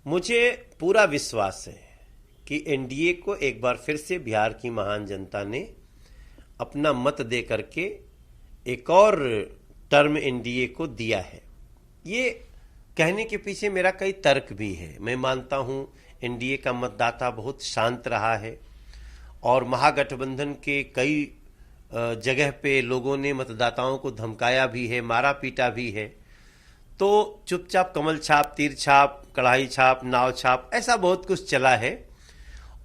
मुझे पूरा विश्वास है कि एनडीए को एक बार फिर से बिहार की महान जनता ने अपना मत दे करके एक और टर्म एनडीए को दिया है। ये कहने के पीछे मेरा कई तर्क भी है। मैं मानता हूं एनडीए का मतदाता बहुत शांत रहा है और महागठबंधन के कई जगह पे लोगों ने मतदाताओं को धमकाया भी है, मारा पीटा भी है। तो चुपचाप कमल छाप, तीर छाप, कढ़ाई छाप, नाव छाप, ऐसा बहुत कुछ चला है।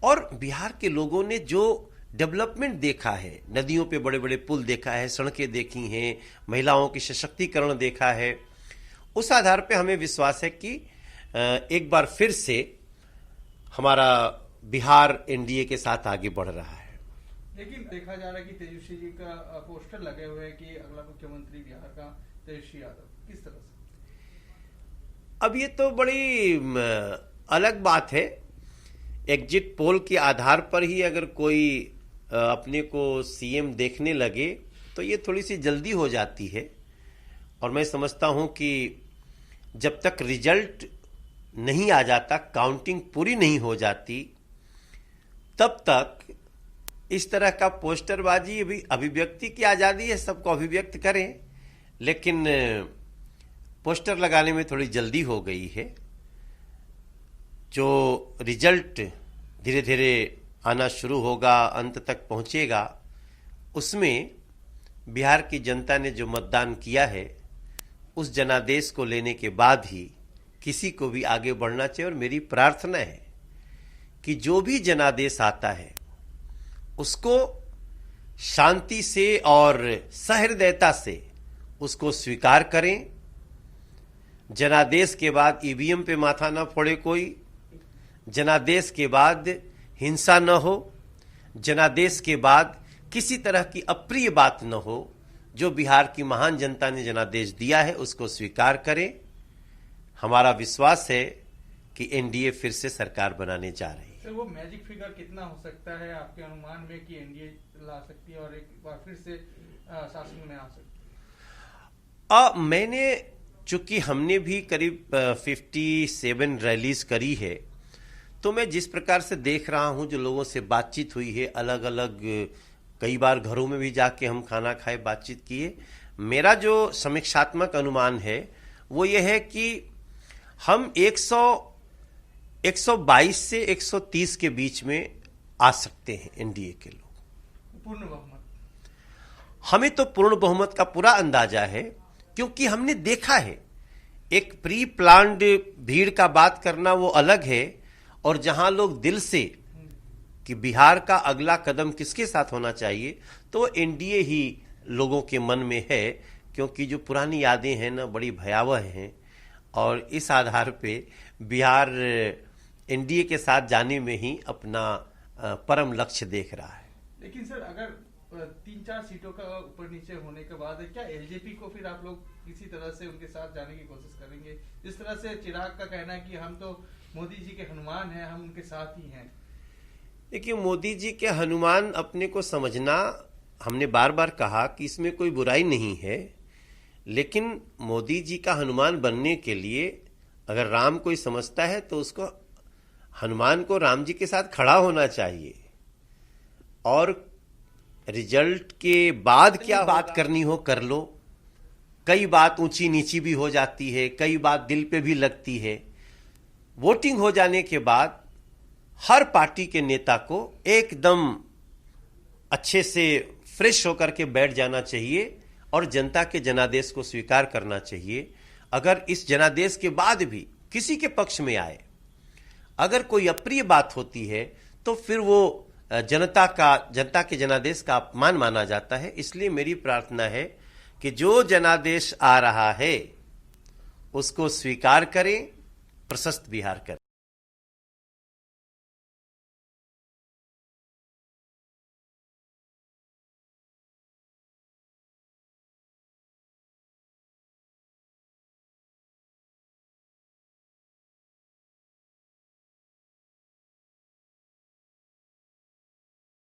और बिहार के लोगों ने जो डेवलपमेंट देखा है, नदियों पे बड़े बड़े पुल देखा है, सड़कें देखी हैं, महिलाओं की सशक्तिकरण देखा है, उस आधार पे हमें विश्वास है कि एक बार फिर से हमारा बिहार एनडीए के साथ आगे बढ़ रहा है। लेकिन देखा जा रहा है कि तेजस्वी जी का पोस्टर लगे हुए हैं कि अगला मुख्यमंत्री बिहार का तेजस्वी यादव, किस तरह से? अब ये तो बड़ी अलग बात है। एग्जिट पोल के आधार पर ही अगर कोई अपने को सीएम देखने लगे तो ये थोड़ी सी जल्दी हो जाती है। और मैं समझता हूं कि जब तक रिजल्ट नहीं आ जाता, काउंटिंग पूरी नहीं हो जाती, तब तक इस तरह का पोस्टरबाजी, अभी अभिव्यक्ति की आज़ादी है, सबको अभिव्यक्त करें, लेकिन पोस्टर लगाने में थोड़ी जल्दी हो गई है। जो रिजल्ट धीरे धीरे आना शुरू होगा, अंत तक पहुंचेगा, उसमें बिहार की जनता ने जो मतदान किया है उस जनादेश को लेने के बाद ही किसी को भी आगे बढ़ना चाहिए। और मेरी प्रार्थना है कि जो भी जनादेश आता है उसको शांति से और सहृदयता से उसको स्वीकार करें। जनादेश के बाद ईवीएम पे माथा ना फोड़े कोई, जनादेश के बाद हिंसा न हो, जनादेश के बाद किसी तरह की अप्रिय बात न हो। जो बिहार की महान जनता ने जनादेश दिया है उसको स्वीकार करें। हमारा विश्वास है कि एनडीए फिर से सरकार बनाने जा रही है। सर, वो मैजिक फिगर कितना हो सकता है आपके अनुमान में कि एनडीए ला सकती है और एक बार फिर से शासन में आ सकती है? मैंने, चूंकि हमने भी करीब 57 रैलीज करी है, तो मैं जिस प्रकार से देख रहा हूं, जो लोगों से बातचीत हुई है, अलग अलग कई बार घरों में भी जाके हम खाना खाए, बातचीत किए, मेरा जो समीक्षात्मक अनुमान है वो ये है कि हम 122 से 130 के बीच में आ सकते हैं एनडीए के लोग। पूर्ण बहुमत? हमें तो पूर्ण बहुमत का पूरा अंदाजा है, क्योंकि हमने देखा है। एक प्री प्लान्ड भीड़ का बात करना वो अलग है, और जहां लोग दिल से कि बिहार का अगला कदम किसके साथ होना चाहिए, तो एनडीए ही लोगों के मन में है। क्योंकि जो पुरानी यादें हैं ना, बड़ी भयावह हैं, और इस आधार पे बिहार एनडीए के साथ जाने में ही अपना परम लक्ष्य देख रहा है। लेकिन सर, अगर 3-4 सीटों का ऊपर नीचे होने के बाद क्या एलजेपी को फिर आप लोग किसी तरह से उनके साथ जाने की कोशिश करेंगे? जिस तरह से चिराग का कहना है कि हम तो मोदी जी के हनुमान हैं, हम उनके साथ ही हैं। देखिए, मोदी जी के हनुमान अपने को समझना, हमने बार बार कहा कि इसमें कोई बुराई नहीं है, लेकिन मोदी जी का हनुमान बनने के लिए अगर राम कोई समझता है तो उसको, हनुमान को राम जी के साथ खड़ा होना चाहिए। और रिजल्ट के बाद क्या बात करनी हो कर लो। कई बात ऊंची नीची भी हो जाती है, कई बात दिल पे भी लगती है। वोटिंग हो जाने के बाद हर पार्टी के नेता को एकदम अच्छे से फ्रेश होकर के बैठ जाना चाहिए और जनता के जनादेश को स्वीकार करना चाहिए। अगर इस जनादेश के बाद भी किसी के पक्ष में आए, अगर कोई अप्रिय बात होती है, तो फिर वो जनता के जनादेश का अपमान माना जाता है। इसलिए मेरी प्रार्थना है कि जो जनादेश आ रहा है उसको स्वीकार करें, प्रशस्त बिहार करें।